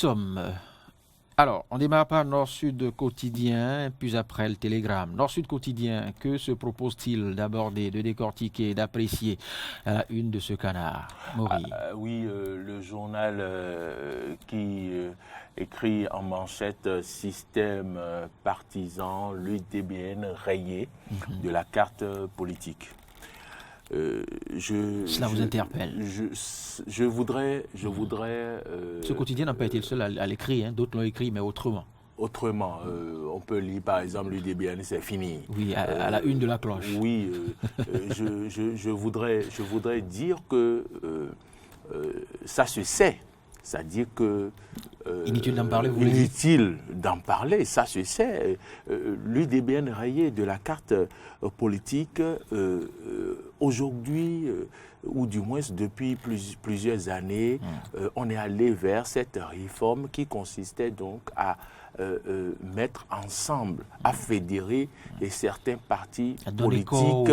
sommes. Alors, on démarre par Nord-Sud quotidien, puis après le Télégramme. Nord-Sud quotidien, que se propose-t-il d'aborder, de décortiquer, d'apprécier à la une de ce canard, Maury? Oui, le journal qui écrit en manchette système partisan, l'UDBN rayé de la carte politique. Cela vous interpelle? Je voudrais. Ce quotidien n'a pas été le seul à l'écrire, hein. D'autres l'ont écrit, mais autrement. Autrement, on peut lire par exemple l'UDBN, c'est fini. Oui, à la une de la cloche. Oui, je voudrais dire que ça se sait. C'est-à-dire que... inutile d'en parler, vous inutile d'en parler, ça se sait. L'UDBN rayé de la carte politique, aujourd'hui, ou du moins depuis plusieurs années, on est allé vers cette réforme qui consistait donc à mettre ensemble, à fédérer certains partis politiques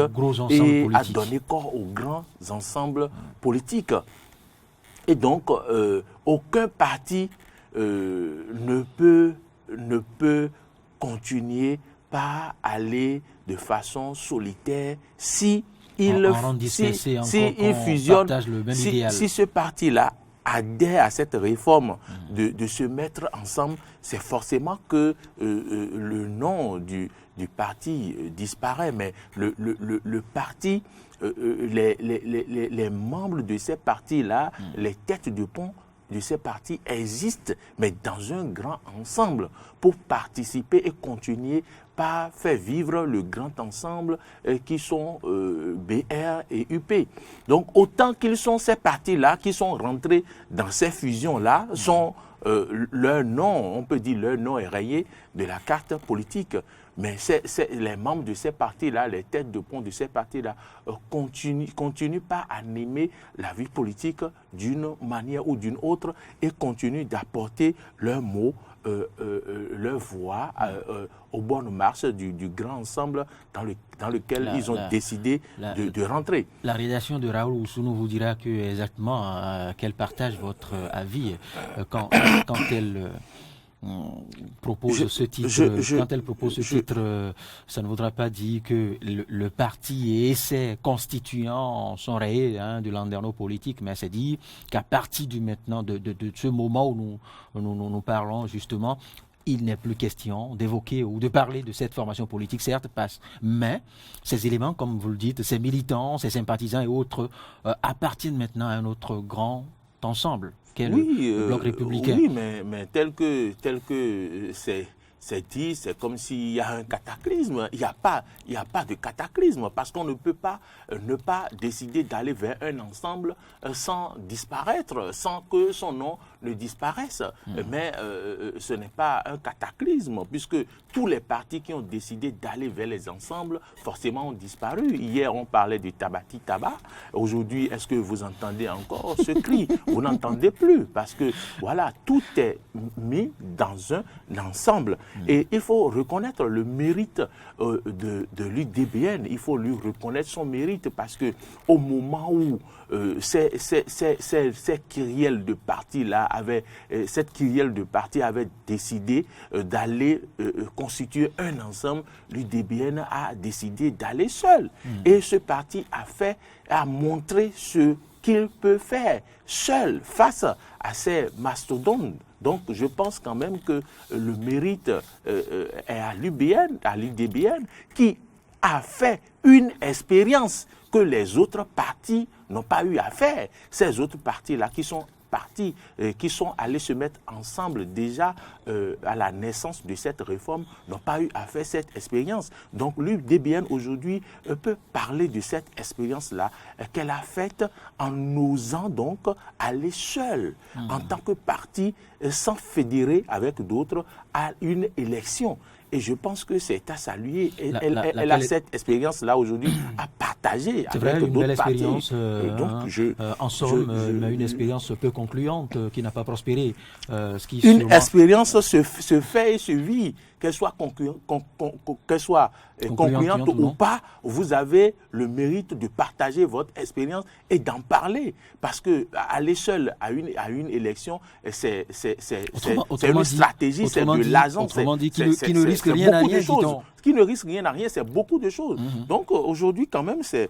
et à donner corps aux grands ensembles politiques. Et donc, aucun parti ne peut continuer par aller de façon solitaire si il fusionne, si ce parti-là adhère à cette réforme de se mettre ensemble, c'est forcément que le nom du parti disparaît, mais le parti, les membres de ces partis-là, les têtes de pont de ces partis existent, mais dans un grand ensemble pour participer et continuer par faire vivre le grand ensemble qui sont BR et UP. Donc autant qu'ils sont ces partis-là qui sont rentrés dans ces fusions-là, sont leur nom, on peut dire leur nom est rayé de la carte politique. Mais les membres de ces partis-là, les têtes de pont de ces partis-là, continuent pas à animer la vie politique d'une manière ou d'une autre et continuent d'apporter leurs mots, leur voix aux bonnes marches du grand ensemble dans lequel ils ont décidé de rentrer. La rédaction de Raoul Oussounou vous dira qu'elle partage votre avis quand elle... propose ce titre, quand elle propose ce titre, ça ne voudra pas dire que le parti et ses constituants sont rayés de landerneau politique, mais c'est dire qu'à partir de maintenant, de ce moment où nous parlons justement, il n'est plus question d'évoquer ou de parler de cette formation politique, certes passe, mais ces éléments, comme vous le dites, ces militants, ces sympathisants et autres, appartiennent maintenant à un autre grand ensemble. Le bloc républicain. Oui, mais tel que c'est dit, c'est comme s'il y a un cataclysme. Il n'y a pas de cataclysme parce qu'on ne peut pas ne pas décider d'aller vers un ensemble sans disparaître, sans que son nom ne disparaisse. Mais ce n'est pas un cataclysme puisque tous les partis qui ont décidé d'aller vers les ensembles, forcément ont disparu. Hier, on parlait du Tabati Tabac. Aujourd'hui, est-ce que vous entendez encore ce cri? Vous n'entendez plus parce que, voilà, tout est mis dans un ensemble. Et il faut reconnaître le mérite de l'UDBN. Il faut lui reconnaître son mérite parce que au moment où cette kyrielle de partis-là cette kyrielle de partis avait décidé d'aller constituer un ensemble, l'UDBN a décidé d'aller seul. Et ce parti a montré ce qu'il peut faire seul face à ces mastodontes. Donc, je pense quand même que le mérite est à l'UDBN qui a fait une expérience que les autres partis n'ont pas eu à faire. Ces autres partis-là qui sont allés se mettre ensemble déjà à la naissance de cette réforme n'ont pas eu à faire cette expérience. Donc l'UDBN aujourd'hui peut parler de cette expérience-là qu'elle a faite en osant donc aller seule en tant que parti sans fédérer avec d'autres à une élection. Et je pense que c'est à saluer. Elle a cette expérience-là aujourd'hui à partager avec vrai, une belle d'autres partis. expérience. En somme, une expérience peu concluante qui n'a pas prospéré. Une expérience se fait et se vit. Qu'elle soit concluante ou pas, vous avez le mérite de partager votre expérience et d'en parler. Parce que aller seul à une élection, c'est une stratégie, c'est de l'argent. Autrement dit, qui ne risque rien à rien, dit-on. Qui ne risque rien à rien, c'est beaucoup de choses. Donc aujourd'hui, quand même, ça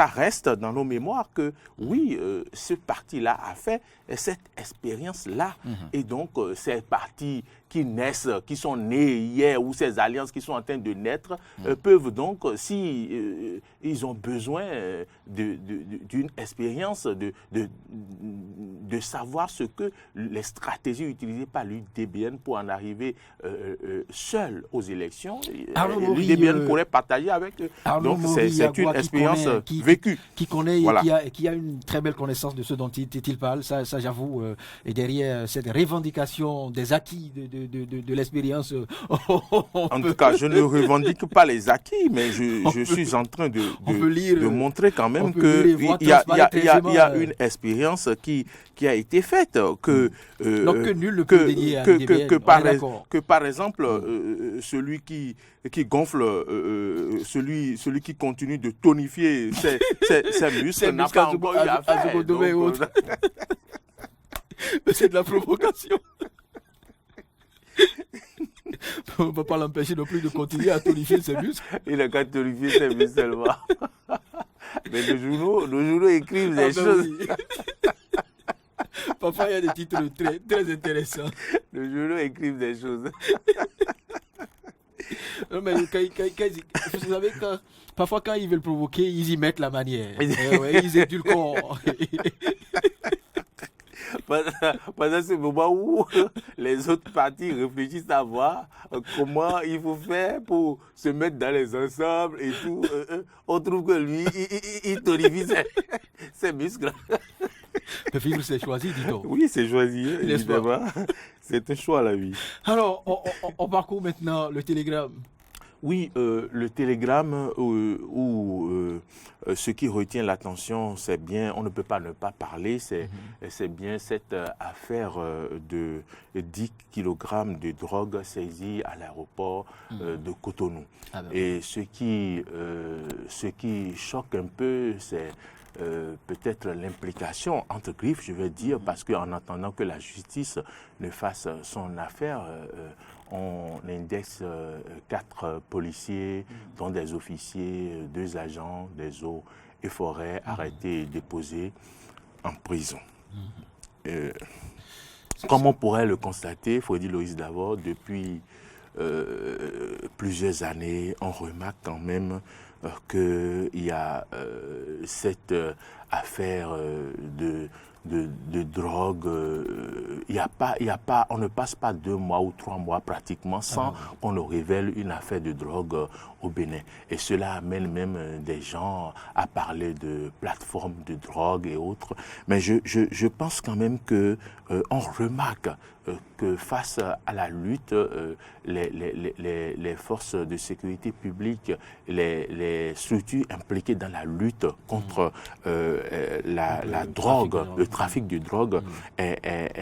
reste dans nos mémoires que oui, ce parti-là a fait cette expérience-là. Et donc, ces partis qui naissent, qui sont nés hier, ou ces alliances qui sont en train de naître, peuvent donc, si ils ont besoin d'une expérience, de savoir ce que les stratégies utilisées par l'UDBN pour en arriver seul aux élections, l'UDBN pourrait partager avec eux. Donc, c'est une expérience vécue. Qui connaît et qui a une très belle connaissance de ce dont il parle, ça j'avoue, et derrière cette revendication des acquis de l'expérience. En tout cas, je ne revendique pas les acquis, mais je suis en train de montrer quand même qu'il y a une expérience qui a été faite. Donc que nul ne peut dénier à l'UDBN. Que par exemple, celui qui gonfle, celui qui continue de tonifier ses muscles n'a pas encore eu à faire. C'est de la provocation. On ne peut pas l'empêcher non plus de continuer à tonifier ses muscles. Il n'a qu'à tonifier ses muscles seulement. Mais nos journaux écrivent des choses. Oui. Parfois, il y a des titres très, très intéressants. Nos journaux écrivent des choses. Non, mais vous savez, parfois, quand ils veulent provoquer, ils y mettent la manière. Ils édulcorent. Pendant ce moment où les autres partis réfléchissent à voir comment il faut faire pour se mettre dans les ensembles et tout, on trouve que lui, il tonifie ses muscles. Le film, c'est choisi, dis-donc. Oui, c'est choisi, évidemment. C'est un choix, la vie. Alors, on parcourt maintenant le télégramme. Oui, le télégramme ce qui retient l'attention, c'est bien, on ne peut pas ne pas parler, c'est bien cette affaire de 10 kg de drogue saisie à l'aéroport de Cotonou. Et ce qui choque un peu, c'est peut-être l'implication entre griffes, je veux dire, parce qu'en attendant que la justice ne fasse son affaire, on indexe 4 policiers, dont des officiers, 2 agents des eaux et forêts arrêtés et déposés en prison. Comme on pourrait le constater, Freddy Loïs d'abord, depuis plusieurs années, on remarque quand même qu'il y a cette affaire de drogue, on ne passe pas 2 mois ou 3 mois pratiquement sans qu'on ne révèle une affaire de drogue au Bénin. Et cela amène même des gens à parler de plateformes de drogue et autres. Mais je pense quand même que on remarque que face à la lutte, les forces de sécurité publique, les structures impliquées dans la lutte contre la drogue, le trafic de drogue,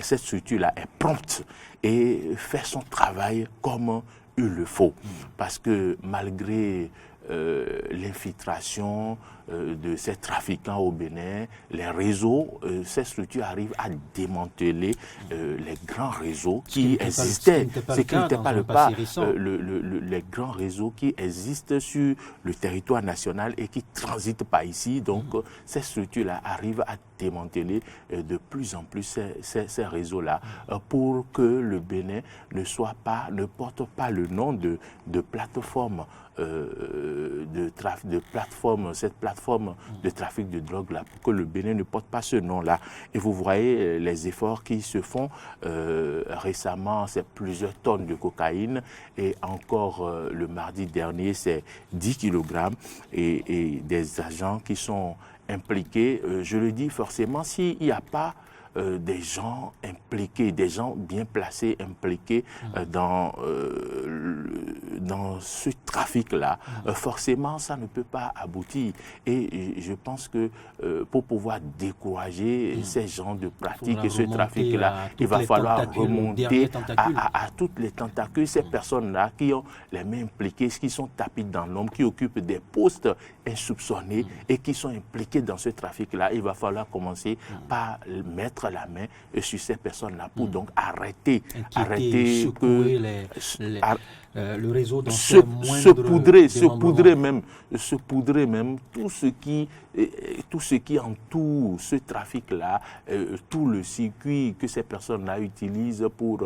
cette structure-là est prompte et fait son travail comme il le faut. Parce que malgré l'infiltration de ces trafiquants au Bénin, les réseaux, ces structures arrivent à démanteler les grands réseaux qui existaient. Ce qui n'était pas le cas, les grands réseaux qui existent sur le territoire national et qui transitent par ici. Donc, ces structures-là arrivent à démanteler de plus en plus ces réseaux-là pour que le Bénin ne porte pas le nom de plateforme cette plateforme de trafic de drogue là, pour que le Bénin ne porte pas ce nom-là. Et vous voyez les efforts qui se font récemment, c'est plusieurs tonnes de cocaïne et encore le mardi dernier, c'est 10 kg et des agents qui sont impliqués. Je le dis forcément, s'il n'y a pas des gens impliqués, des gens bien placés, impliqués dans ce trafic-là, forcément, ça ne peut pas aboutir. Et je pense que pour pouvoir décourager ces gens de pratiques et ce trafic-là, il va falloir remonter à toutes les tentacules, ces personnes-là qui ont les mains impliquées, qui sont tapis dans l'ombre, qui occupent des postes insoupçonnés et qui sont impliqués dans ce trafic-là. Il va falloir commencer par mettre la main sur ces personnes-là pour donc arrêter le réseau dans se poudrer même tout ce qui entoure ce trafic-là, tout le circuit que ces personnes-là utilisent pour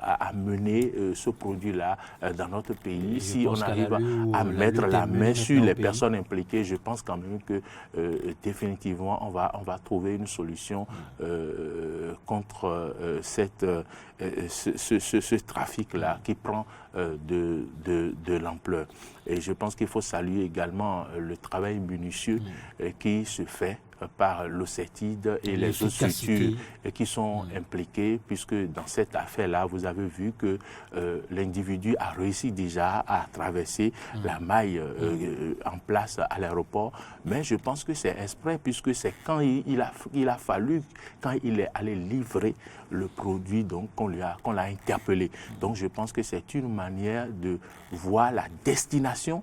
amener ce produit-là dans notre pays. Si on arrive à mettre la main sur les personnes impliquées, je pense quand même que définitivement on va trouver une solution contre ce trafic-là qui prend de l'ampleur. Et je pense qu'il faut saluer également le travail minutieux qui se fait par l'OCETID et les autres structures qui sont impliquées, puisque dans cette affaire-là, vous avez vu que l'individu a réussi déjà à traverser la maille en place à l'aéroport, mais je pense que c'est exprès, puisque c'est quand il a fallu, quand il est allé livrer le produit, donc qu'on l'a interpellé. Donc je pense que c'est une manière de voir la destination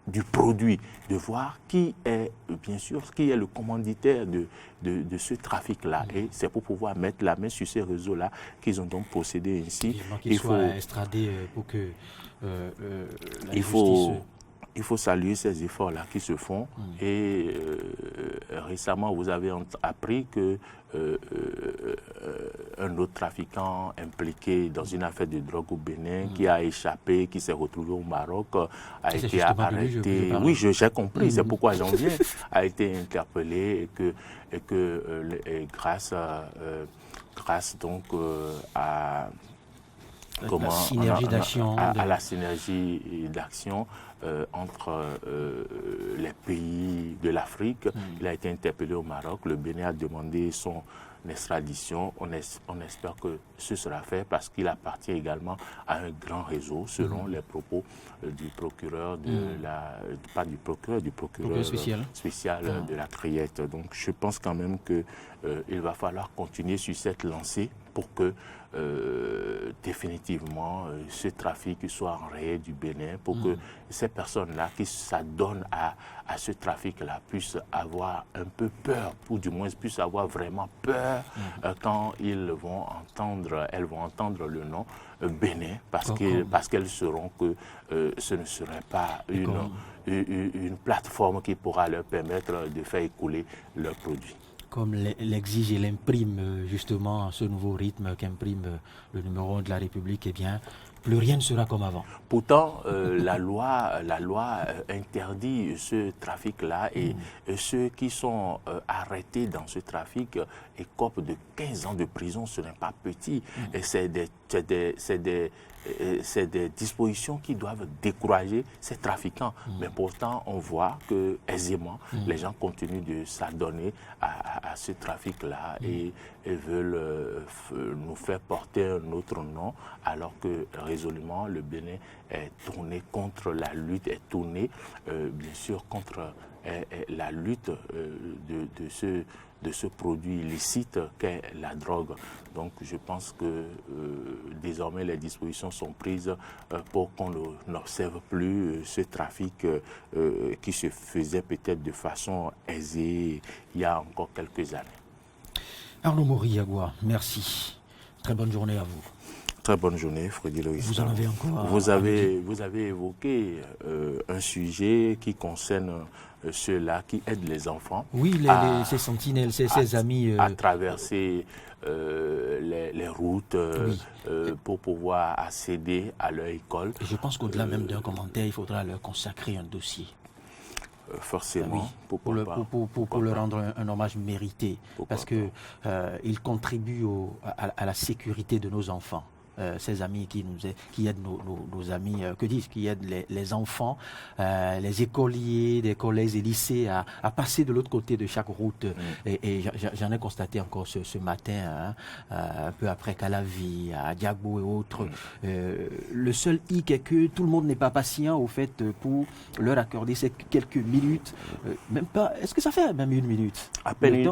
du produit, de voir qui est, bien sûr, qui est le commanditaire de ce trafic-là. Et c'est pour pouvoir mettre la main sur ces réseaux-là qu'ils ont donc procédé ainsi. Il faut extrader pour que il faut saluer ces efforts-là qui se font. Et récemment, vous avez appris que un autre trafiquant impliqué dans une affaire de drogue au Bénin, qui a échappé, qui s'est retrouvé au Maroc, a été arrêté. Oui, j'ai compris, c'est pourquoi j'en viens. A été interpellé et grâce donc à la synergie d'action entre les pays de l'Afrique. Il a été interpellé au Maroc. Le Bénin a demandé son extradition. On espère que ce sera fait parce qu'il appartient également à un grand réseau, selon les propos du procureur du procureur spécial de la Criette. Donc je pense quand même qu'il va falloir continuer sur cette lancée pour que définitivement ce trafic soit enrayé du Bénin, pour que ces personnes-là qui s'adonnent à ce trafic-là puissent avoir un peu peur, ou du moins puissent avoir vraiment peur quand elles vont entendre le nom Bénin, parce qu'elles sauront que ce ne serait pas une plateforme qui pourra leur permettre de faire écouler leurs produits. Comme l'exige et l'imprime justement ce nouveau rythme qu'imprime le numéro 1 de la République, eh bien, plus rien ne sera comme avant. Pourtant, la loi interdit ce trafic-là et ceux qui sont arrêtés dans ce trafic écopent de 15 ans de prison. Ce n'est pas petit. Et c'est des dispositions qui doivent décourager ces trafiquants. Mais pourtant, on voit que aisément, les gens continuent de s'adonner à ce trafic-là et veulent nous faire porter un autre nom, alors que résolument, le Bénin est tourné contre la lutte, est tourné bien sûr contre la lutte de ce produit illicite qu'est la drogue. Donc je pense que désormais les dispositions sont prises pour qu'on n'observe plus ce trafic qui se faisait peut-être de façon aisée il y a encore quelques années. Arnaud Mori-Yagua, merci. Très bonne journée à vous. Très bonne journée, Freddy Loïs. Vous en avez encore Vous avez évoqué un sujet qui concerne ceux-là qui aident les enfants. Oui, ces sentinelles, ces amis. À traverser les routes pour pouvoir accéder à leur école. Et je pense qu'au-delà même d'un commentaire, il faudra leur consacrer un dossier. Forcément. Pour leur rendre un hommage mérité. Parce qu'ils contribuent à la sécurité de nos enfants. ces amis qui aident nos amis, qui aident les enfants, les écoliers des collèges et lycées à passer de l'autre côté de chaque route. Et j'en ai constaté encore ce matin, un peu après Calavi, à Diagbo et autres. Le seul hic est que tout le monde n'est pas patient au fait pour leur accorder ces quelques minutes. Même pas. Est-ce que ça fait même une minute? À peine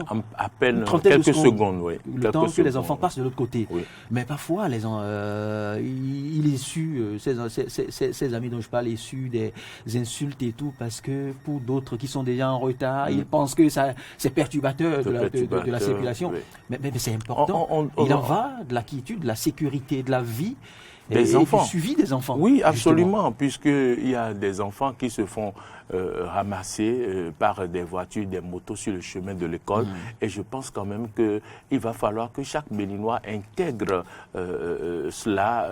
quelques secondes, oui. Le temps que les enfants passent de l'autre côté. Oui. Mais parfois, il est su, ces amis dont je parle, est su des insultes et tout, parce que pour d'autres qui sont déjà en retard, ils pensent que c'est perturbateur de la circulation. Oui. Mais c'est important. Il en va de la quiétude, de la sécurité, de la vie. Des enfants. Du suivi des enfants. Oui, absolument, puisqu'il y a des enfants qui se font ramasser par des voitures, des motos sur le chemin de l'école. Et je pense quand même qu'il va falloir que chaque Béninois intègre cela,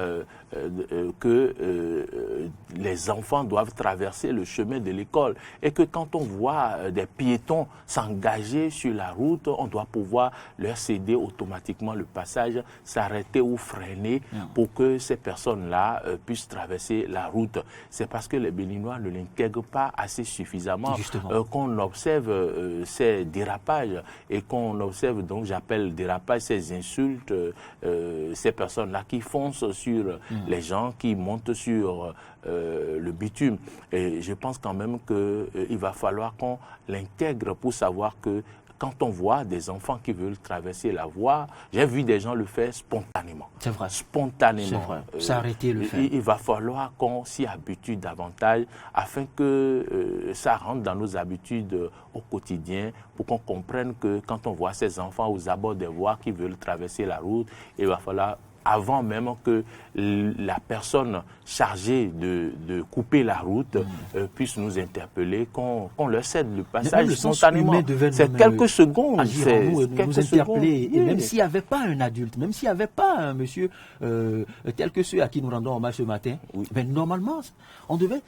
que les enfants doivent traverser le chemin de l'école. Et que quand on voit des piétons s'engager sur la route, on doit pouvoir leur céder automatiquement le passage, s'arrêter ou freiner pour que ces personnes-là puissent traverser la route. C'est parce que les Béninois ne l'intègrent pas assez suffisamment qu'on observe ces dérapages et qu'on observe, donc j'appelle dérapages, ces insultes, ces personnes-là qui foncent sur les gens, qui montent sur le bitume. Et je pense quand même qu'il va falloir qu'on l'intègre pour savoir que quand on voit des enfants qui veulent traverser la voie, j'ai vu des gens le faire spontanément. C'est vrai. Spontanément. C'est vrai. S'arrêter le faire. Il va falloir qu'on s'y habitue davantage afin que ça rentre dans nos habitudes au quotidien pour qu'on comprenne que quand on voit ces enfants aux abords des voies qui veulent traverser la route, il va falloir, avant même que la personne chargée de couper la route puisse nous interpeller, qu'on leur cède le passage spontanément. C'est quelques secondes. Nous interpeller. Et même s'il n'y avait pas un adulte, même s'il n'y avait pas un monsieur tel que ceux à qui nous rendons hommage ce matin, ben normalement, on devait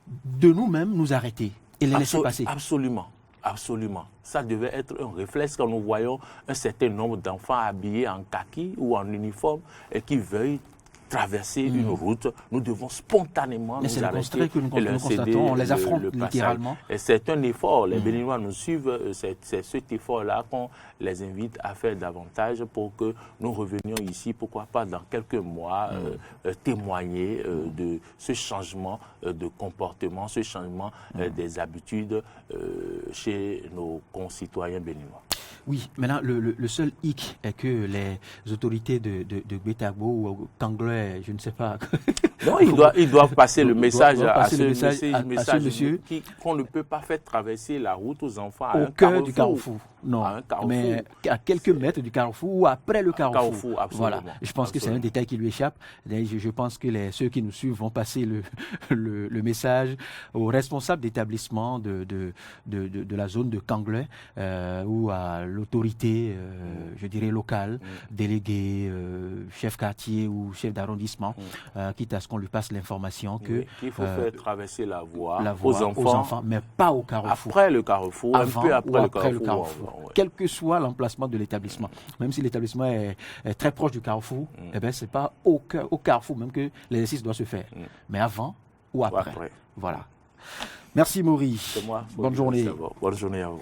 de nous-mêmes nous arrêter et les laisser passer. Absolument. Absolument. Ça devait être un réflexe quand nous voyons un certain nombre d'enfants habillés en kaki ou en uniforme et qui veuillent traverser une route. Nous devons spontanément nous arrêter et leur céder on les affronte littéralement. Et c'est un effort. Les Béninois nous suivent. C'est cet effort-là qu'on les invite à faire davantage pour que nous revenions ici, pourquoi pas dans quelques mois, témoigner de ce changement de comportement, ce changement des habitudes chez nos concitoyens béninois. Oui, maintenant, le seul hic est que les autorités de Gbetagbo ou Kanglou, je ne sais pas. Non, ils doivent passer le message à ce monsieur qu'on ne peut pas faire traverser la route aux enfants à un cœur du carrefour. Non, mais à quelques mètres du carrefour ou après le carrefour. Voilà. Je pense que c'est un détail qui lui échappe. Je pense que ceux qui nous suivent vont passer le message aux responsables d'établissement de la zone de Kanglou ou à l'autorité, je dirais, locale, délégué, chef quartier ou chef d'arrondissement, quitte à ce qu'on lui passe l'information qu'il faut faire traverser la voie aux enfants, mais pas au carrefour. Après le carrefour, avant, un peu après le carrefour. Quel que soit l'emplacement de l'établissement. Même si l'établissement est très proche du carrefour, eh ben, c'est pas au carrefour même que l'exercice doit se faire. Mais avant ou après. Voilà. Merci Maurice. C'est moi. Bonne journée. Bonne journée à vous.